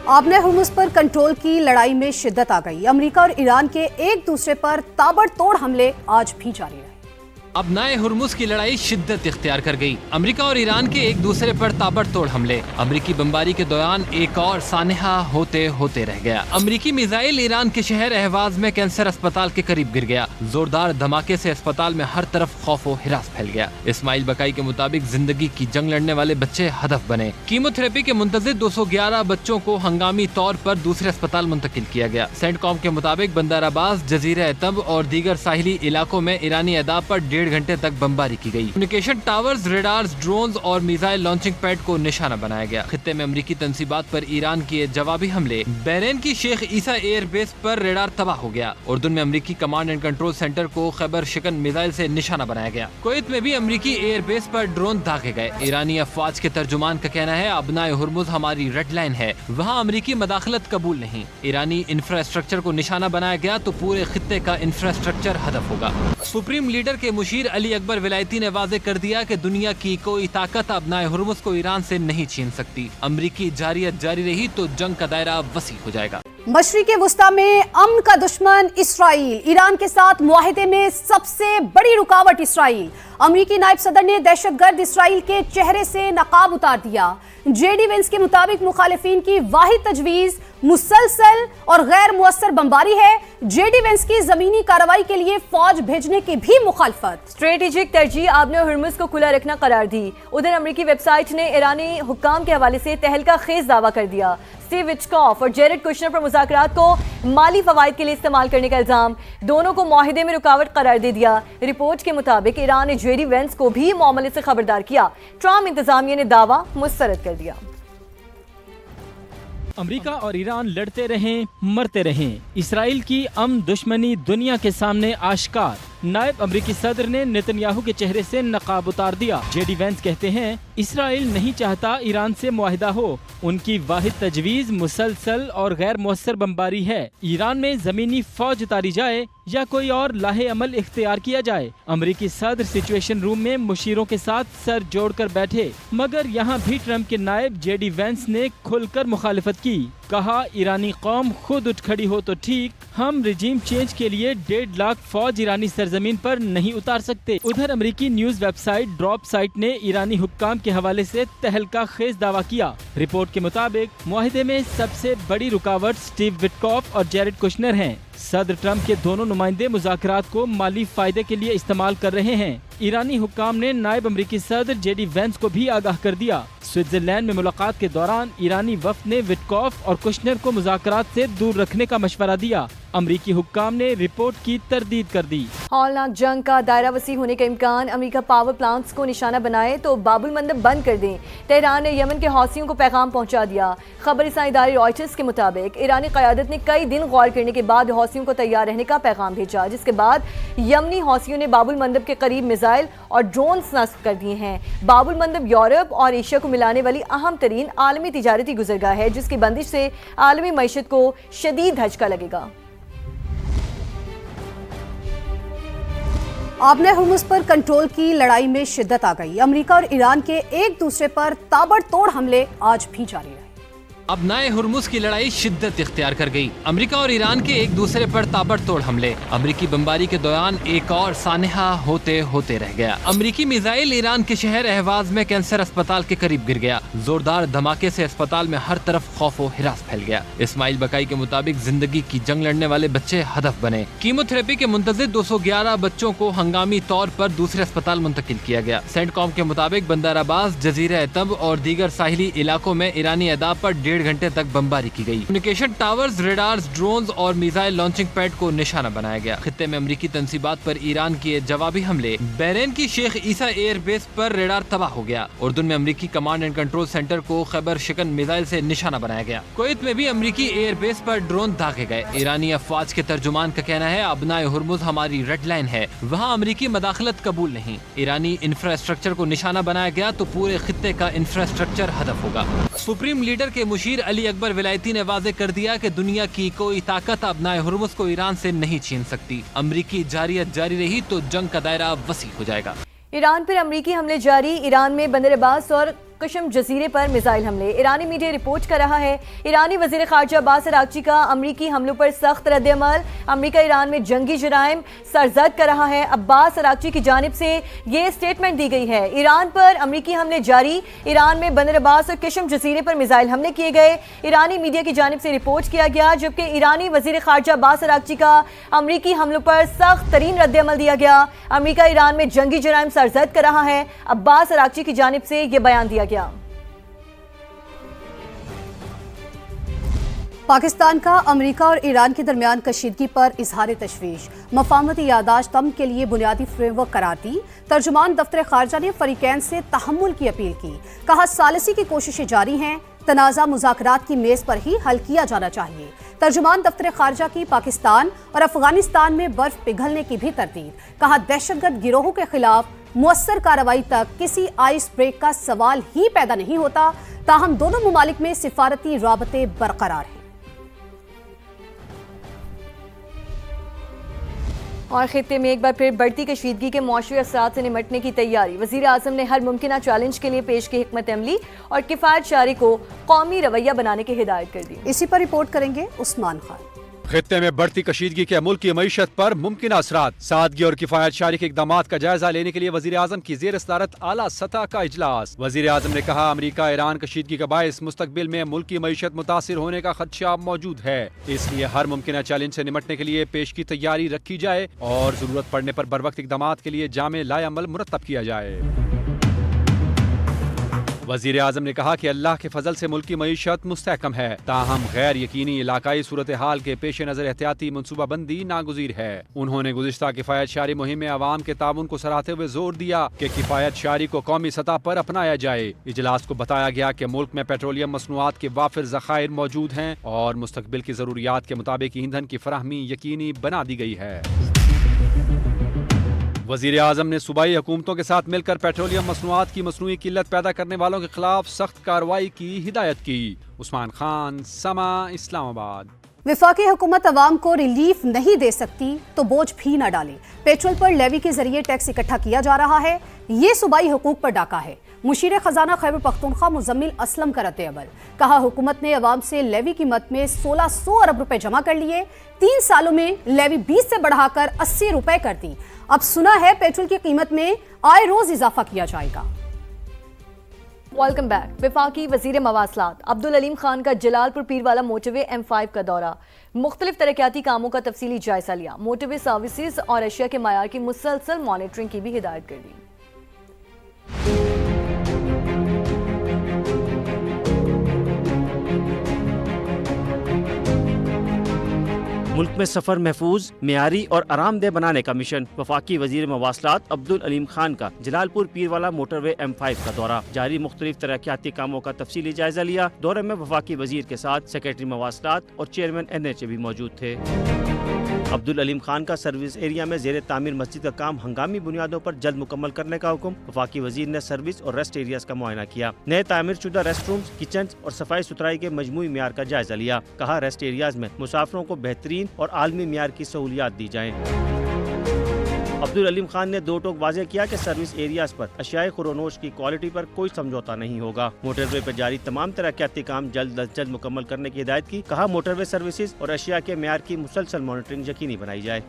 आपने हुर्मुज़ पर कंट्रोल की लड़ाई में शिद्दत आ गई। अमेरिका और ईरान के एक दूसरे पर ताबड़तोड़ हमले आज भी जारी रहे। अब नए हुर्मुज़ की लड़ाई शिद्दत इख्तियार कर गई। अमेरिका और ईरान के एक दूसरे पर ताबड़तोड़ हमले। अमेरिकी बमबारी के दौरान एक और सानहा होते होते रह गया। अमेरिकी मिसाइल ईरान के शहर अहवाज में कैंसर अस्पताल के करीब गिर गया। जोरदार धमाके से अस्पताल में हर तरफ खौफ व हिरास फैल गया। इस्माइल बकाई के मुताबिक जिंदगी की जंग लड़ने वाले बच्चे हदफ बने। कीमोथेरेपी के मुंतजिर 211 बच्चों को हंगामी तौर पर दूसरे अस्पताल मुंतकिल किया गया। सेंटकॉम के मुताबिक बंदर अब्बास, जजीरा तब और दीगर साहिली इलाकों में ईरानी अदाब पर 1.5 घंटे तक बमबारी की गई। कम्युनिकेशन टावर्स, रेडार्स, ड्रोन्स और मिसाइल लॉन्चिंग पैड को निशाना बनाया गया। खित्ते में अमेरिकी तंसीबात पर ईरान किए जवाबी हमले। बहरीन की शेख ईसा एयर बेस पर रेडार तबाह हो गया। उर्दून में अमेरिकी कमांड एंड कंट्रोल सेंटर को खैबर शिकन मिसाइल से निशाना बनाया गया। कुवैत में भी अमेरिकी एयर बेस पर ड्रोन दागे गए। ईरानी अफवाज के तर्जुमान का कहना है, अबनाए हुर्मुज़ हमारी रेड लाइन है, वहाँ अमेरिकी मदाखलत कबूल नहीं। ईरानी इंफ्रास्ट्रक्चर को निशाना बनाया गया तो पूरे खित्ते का इंफ्रास्ट्रक्चर हदफ होगा। सुप्रीम लीडर के मुशीर अली अकबर विलायती ने वाज़े कर दिया कि दुनिया की कोई ताकत अबनाए हुर्मुज़ को ईरान से नहीं छीन सकती। अमरीकी जारियत जारी रही तो जंग का दायरा वसी हो जाएगा। मशरिक़े वुस्ता में अमन का दुश्मन इसराइल। ईरान के साथ मुआहिदे में सबसे बड़ी रुकावट इसराइल। अमरीकी नायब सदर ने दहशतगर्द इसराइल के चेहरे से नकाब उतार दिया। जेडी वेंस के मुताबिक मुखालिफिन की वाहिद तजवीज़ मुसलसल और गैर मुअस्सर बमबारी है। जेडी वेंस की जमीनी कार्रवाई के लिए फौज भेजने की भी मुखालफत। स्ट्रेटेजिक तरजीह आपने हुर्मुज़ को खुला रखना करार दी। उधर अमरीकी वेबसाइट ने ईरानी हुक्काम के हवाले से तहलका खेज दावा कर दिया। स्टीव विटकॉफ और जेरेड कुशनर पर मुज़ाकरात को माली फवाइद के लिए इस्तेमाल करने का इल्जाम, दोनों को मुआहिदे में रुकावट करार दे दिया। रिपोर्ट के मुताबिक ईरान ने जेडी वेंस को भी मामले से खबरदार किया। ट्रम्प इंतजामिया ने दावा मुस्तरद कर दिया। अमेरिका और ईरान लड़ते रहें, मरते रहें। इसराइल की अमन दुश्मनी दुनिया के सामने आश्कार। नायब अमरीकी सदर ने नेतन्याहू के चेहरे से नकाब उतार दिया। जेडी वेंस कहते हैं, इसराइल नहीं चाहता ईरान से मुआहिदा हो। उनकी वाहिद तजवीज़ मुसलसल और गैर मुअस्सर बमबारी है। ईरान में जमीनी फौज उतारी जाए या कोई और लाहे अमल इख्तियार किया जाए। अमरीकी सदर सिचुएशन रूम में मुशीरों के साथ सर जोड़कर बैठे, मगर यहाँ भी ट्रम्प के नायब जेडी वेंस ने खुलकर मुखालिफत की। कहा, ईरानी कौम खुद उठ खड़ी हो तो ठीक, हम रिजीम चेंज के लिए 1.5 लाख फौज ईरानी सरजमीन पर नहीं उतार सकते। उधर अमेरिकी न्यूज वेबसाइट ड्रॉप साइट ने ईरानी हुक्काम के हवाले से तहलका खेज दावा किया। रिपोर्ट के मुताबिक मुआहिदे में सबसे बड़ी रुकावट स्टीव विटकॉफ और जेरेड कुशनर हैं। सदर ट्रम्प के दोनों नुमाइंदे मुज़ाकरात को माली फायदे के लिए इस्तेमाल कर रहे हैं। ईरानी हुक्काम ने नायब अमरीकी सदर जेडी वेंस को भी आगाह कर दिया। स्विट्जरलैंड में मुलाकात के दौरान ईरानी वफ्द ने विटकॉफ और कुशनर को मुज़ाकरात से दूर रखने का मशवरा दिया। अमरीकी हुक्काम ने रिपोर्ट की तरदीद कर दी। हौलनाक जंग का दायरा वसी होने का इम्कान। अमेरिका पावर प्लांट्स को निशाना बनाए तो बाबुल मंदब बंद कर दें। तेहरान ने यमन के हौसियों को पैगाम पहुंचा दिया। खबर रसाई इदारे रॉयटर्स के मुताबिक ईरानी क़यादत ने कई दिन गौर करने के बाद हौसियों को तैयार रहने का पैगाम भेजा, जिसके बाद यमनी हौसियों ने बाबुल मंदब के करीब मिसाइल और ड्रोन नस्ब कर दिए हैं। बाबुल मंदब यूरोप और एशिया को मिलाने वाली अहम तरीन आलमी तिजारती गुजरगाह है, जिसकी बंदिश से आलमी मईशत को शदीद धचका लगेगा। आपने हुर्मुज़ पर कंट्रोल की लड़ाई में शिद्दत आ गई। अमेरिका और ईरान के एक दूसरे पर ताबड़तोड़ हमले आज भी जारी रहे। अब नए हुर्मुज़ की लड़ाई शिद्दत इख्तियार कर गई। अमेरिका और ईरान के एक दूसरे पर ताबड़तोड़ हमले। अमेरिकी बमबारी के दौरान एक और सानहा होते होते रह गया। अमेरिकी मिसाइल ईरान के शहर अहवाज में कैंसर अस्पताल के करीब गिर गया। जोरदार धमाके से अस्पताल में हर तरफ खौफ व हिरास फैल गया। इस्माइल बकाई के मुताबिक जिंदगी की जंग लड़ने वाले बच्चे हदफ बने। कीमोथेरेपी के मुंतजिर 211 बच्चों को हंगामी तौर पर दूसरे अस्पताल मुंतकिल किया गया। सेंटकॉम के मुताबिक बंदर अब्बास, जजीरा तब और दीगर साहिली इलाकों में ईरानी अदाब पर 1.5 घंटे तक बमबारी की गई। कम्युनिकेशन टावर्स, रेडार्स, ड्रोन्स और मिसाइल लॉन्चिंग पैड को निशाना बनाया गया। खित्ते में अमेरिकी तंसीबात पर ईरान किए जवाबी हमले। बहरीन की शेख ईसा एयर बेस पर रेडार तबाह हो गया। उर्दून में अमेरिकी कमांड एंड कंट्रोल सेंटर को खैबर शिकन मिसाइल से निशाना बनाया गया। कुवैत में भी अमेरिकी एयर बेस पर ड्रोन दागे गए। ईरानी अफवाज के तर्जुमान का कहना है, अबनाए हुर्मुज़ हमारी रेड लाइन है, वहाँ अमेरिकी मदाखलत कबूल नहीं। ईरानी इंफ्रास्ट्रक्चर को निशाना बनाया गया तो पूरे खित्ते का इंफ्रास्ट्रक्चर हदफ होगा। सुप्रीम लीडर के मुशीर अली अकबर विलायती ने वाज़े कर दिया कि दुनिया की कोई ताकत अबनाए हुर्मुज़ को ईरान से नहीं छीन सकती। अमरीकी जारियत जारी रही तो जंग का दायरा वसी हो जाएगा। ईरान पर अमरीकी हमले जारी। ईरान में बंदर अब्बास और कशम जजीरे पर मिसाइल हमले। ईरानी मीडिया रिपोर्ट कर रहा है ईरानी वजीर खारजा अब्बास अरागची का अमरीकी हमलों पर सख्त रद्द-ए-अमल। अमरीका ईरान में जंगी जराइम सरजद कर रहा है। अब्बास अरागची की जानिब से ये स्टेटमेंट दी गई है। ईरान पर अमरीकी हमले जारी। ईरान में बंदर अब्बास और कशम जजीरे पर मिसाइल हमले किए गए। ईरानी मीडिया की जानिब से रिपोर्ट किया गया, जबकि ईरानी वजीर खारजा अब्बास अरागची का अमरीकी हमलों पर सख्त तरीन रद्द-ए-अमल दिया गया। अमरीका ईरान में जंगी जराइम सरजद कर रहा है। अब्बास अरागची की जानिब से यह बयान दिया गया। पाकिस्तान का अमेरिका और ईरान के दरमियान कशीदगी पर इजहार तशवीश। मफाहमती यादाश्त अमन के लिए बुनियादी फ्रेमवर्क करार दी। तर्जुमान दफ्तर खारजा ने फरीकैन से तहम्मुल की अपील की। कहा सालिसी की कोशिशें जारी हैं, तनाज़ा मुज़ाकरात की मेज पर ही हल किया जाना चाहिए। तर्जुमान दफ्तर खारजा की पाकिस्तान और अफगानिस्तान में बर्फ पिघलने की भी तरतीब। कहा दहशतगर्द गिरोहों के खिलाफ मुअस्सर कार्रवाई तक किसी आइस ब्रेक का सवाल ही पैदा नहीं होता। ताहम दोनों मुमालिक में सिफारती राबते बरकरार हैं। और खित्ते में एक बार फिर बढ़ती कशीदगी के मौसमी असरात से निमटने की तैयारी। वज़ीर आज़म ने हर मुमकिन चैलेंज के लिए पेश की हिकमत अमली और किफ़ायत जारी को कौमी रवैया बनाने की हिदायत कर दी। इसी पर रिपोर्ट करेंगे उस्मान खान। खित्ते में बढ़ती कशीदगी के मुल्क की मईशत पर मुमकिन असरात, सादगी और किफायत शारी के इकदामात का जायजा लेने के लिए वजीर आजम की ज़ेर सदारत आला सतह का इजलास। वजीर आजम ने कहा अमरीका ईरान कशीदगी का बायस मुस्तकबिल में मुल्क की मईशत मुतासिर होने का खदशा मौजूद है, इसलिए हर मुमकिन चैलेंज से निमटने के लिए पेश की तैयारी रखी जाए और जरूरत पड़ने पर बरवक्त इकदामात के लिए जामे लाए अमल मुरतब किया जाए। वजीर आजम ने कहा कि अल्लाह के फजल से मुल्क की मईशत मुस्तहकम है, ताहम गैर यकीनी इलाकाई सूरत हाल के पेश नजर एहतियाती मनसूबाबंदी नागुज़ीर है। उन्होंने गुज़िश्ता किफ़ायत शारी मुहिम में अवाम के ताउन को सराहते हुए जोर दिया कि किफ़ायत शारी को कौमी सतह पर अपनाया जाए। इजलास को बताया गया कि मुल्क में पेट्रोलियम मसनूआत के वाफिर ज़खायर मौजूद हैं और मुस्तकबिल की ज़रूरियात के मुताबिक ईंधन की फराहमी यकीनी बना दी गई है। वज़ीर आज़म ने सूबाई हुकूमतों के साथ मिलकर पेट्रोलियम मसनूआत की मसनूई किल्लत पैदा करने वालों के खिलाफ सख्त कार्रवाई की हिदायत की। उस्मान खान, समा, इस्लामाबाद। विफाकी हुकूमत अवाम को रिलीफ नहीं दे सकती तो बोझ भी न डाले। पेट्रोल पर लेवी के जरिए टैक्स इकट्ठा किया जा रहा है, ये सूबाई हुकूक पर डाका है। मुशीर खजाना खैबर पख्तूनख्वा मुजम्मिल असलम का रद्द-ए-अमल। कहा हुकूमत ने अवाम से लेवी की मद में 1600 अरब रुपए जमा कर लिए। 3 सालों में लेवी 20 से बढ़ाकर 80 रुपए कर दी। अब सुना है पेट्रोल की कीमत में आए रोज इजाफा किया जाएगा। Welcome back. वफाकी वजीर मवासलात अब्दुल अलीम खान का जलालपुर पीरवाला मोटरवे M5 का दौरा। मुख्तलिफ तरक्याती कामों का तफसीली जायजा लिया। मोटरवे सर्विसेज और अशिया के मायार की मुसलसल मॉनिटरिंग की भी हिदायत कर दी। मुल्क में सफ़र महफूज, मेयारी और आरामदेह बनाने का मिशन। वफाकी वजीर मवासलात अब्दुल अलीम खान का जलालपुर पीरवाला मोटरवे M5 का दौरा। जारी मुख्तलिफ तरक्याती कामों का तफसीली जायजा लिया। दौरे में वफाकी वजीर के साथ सेक्रेटरी मवासलात और चेयरमैन NHA भी मौजूद थे। अब्दुल अलीम खान का सर्विस एरिया में ज़ेर तामीर मस्जिद का काम हंगामी बुनियादों पर जल्द मुकम्मल करने का हुक्म। वफाकी वजीर ने सर्विस और रेस्ट एरियाज का मुआयना किया। नए तामीर शुदा रेस्ट रूम्स, किचन और सफाई सुथराई के मजमूई मियार का जायजा लिया। कहा रेस्ट एरियाज में मुसाफिरों को बेहतरीन और आलमी मियार की सहूलियात दी जाएं। अब्दुल अलीम खान ने दो टोक वाज़ेह किया कि सर्विस एरियाज पर अशियाए खुरोनोश की क्वालिटी पर कोई समझौता नहीं होगा। मोटरवे पर जारी तमाम तरक्याती काम जल्द अज जल्द मुकम्मल करने की हिदायत की। कहा मोटरवे सर्विसेज और अशिया के मियार की मुसलसल मॉनिटरिंग यकीनी बनाई जाए।